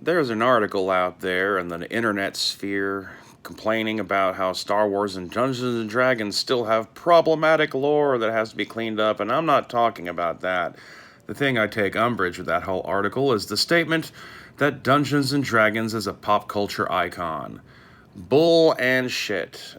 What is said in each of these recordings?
There's an article out there in the internet sphere complaining about how Star Wars and Dungeons and Dragons still have problematic lore that has to be cleaned up, and I'm not talking about that. The thing I take umbrage with that whole article is the statement that Dungeons and Dragons is a pop culture icon. Bull and shit.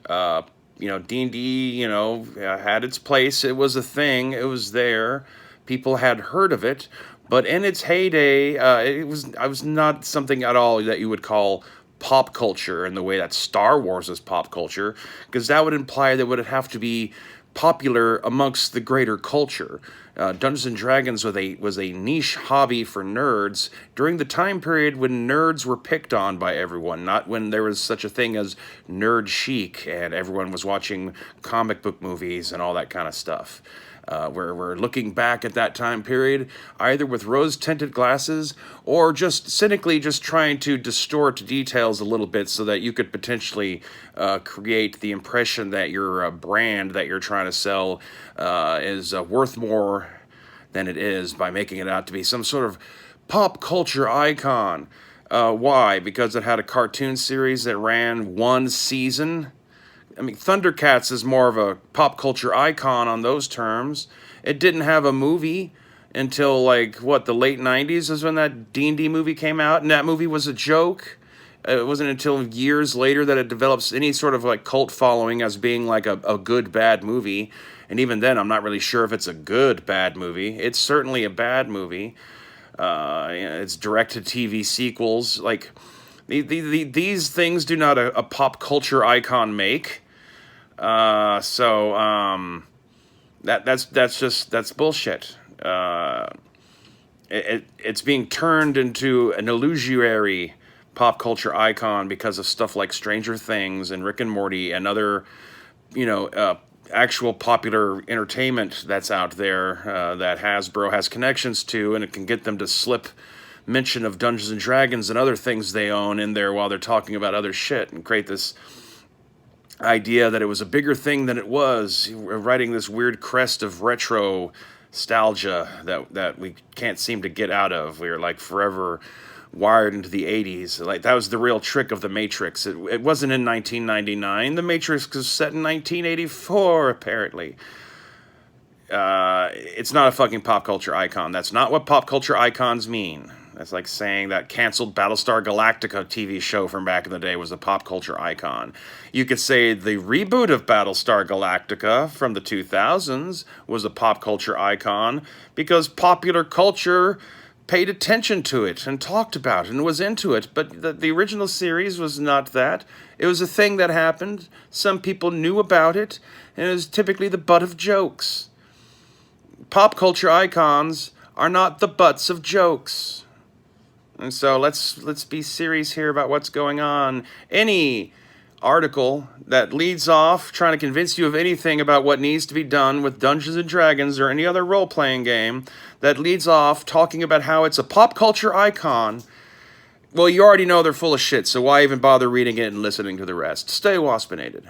D&D, had its place. It was a thing. It was there. People had heard of it. But in its heyday, I was not something at all that you would call pop culture in the way that Star Wars is pop culture, because that would imply that it would have to be popular amongst the greater culture. Dungeons and Dragons was a niche hobby for nerds during the time period when nerds were picked on by everyone, not when there was such a thing as nerd chic and everyone was watching comic book movies and all that kind of stuff. We're looking back at that time period, either with rose-tinted glasses or just cynically just trying to distort details a little bit so that you could potentially create the impression that your brand that you're trying to sell is worth more than it is by making it out to be some sort of pop culture icon. Why? Because it had a cartoon series that ran one season. I mean, Thundercats is more of a pop culture icon on those terms. It didn't have a movie until, the late 90s is when that D&D movie came out, and that movie was a joke. It wasn't until years later that it develops any sort of, cult following as being, a good, bad movie. And even then, I'm not really sure if it's a good, bad movie. It's certainly a bad movie. It's direct-to-TV sequels. These things do not a pop culture icon make. That's bullshit. It's being turned into an illusory pop culture icon because of stuff like Stranger Things and Rick and Morty and other, actual popular entertainment that's out there that Hasbro has connections to, and it can get them to slip mention of Dungeons and Dragons and other things they own in there while they're talking about other shit and create this idea that it was a bigger thing than it was, riding this weird crest of retro nostalgia that we can't seem to get out of. We're forever wired into the 80s. That was the real trick of the Matrix. It wasn't in 1999. The Matrix was set in 1984, apparently. It's not a fucking pop culture icon. That's not what pop culture icons mean. That's like saying that canceled Battlestar Galactica TV show from back in the day was a pop culture icon. You could say the reboot of Battlestar Galactica from the 2000s was a pop culture icon because popular culture paid attention to it and talked about it and was into it. But the original series was not that. It was a thing that happened. Some people knew about it, and it was typically the butt of jokes. Pop culture icons are not the butts of jokes. And so let's be serious here about what's going on. Any article that leads off trying to convince you of anything about what needs to be done with Dungeons and Dragons or any other role-playing game that leads off talking about how it's a pop culture icon, well, you already know they're full of shit, so why even bother reading it and listening to the rest? Stay waspinated.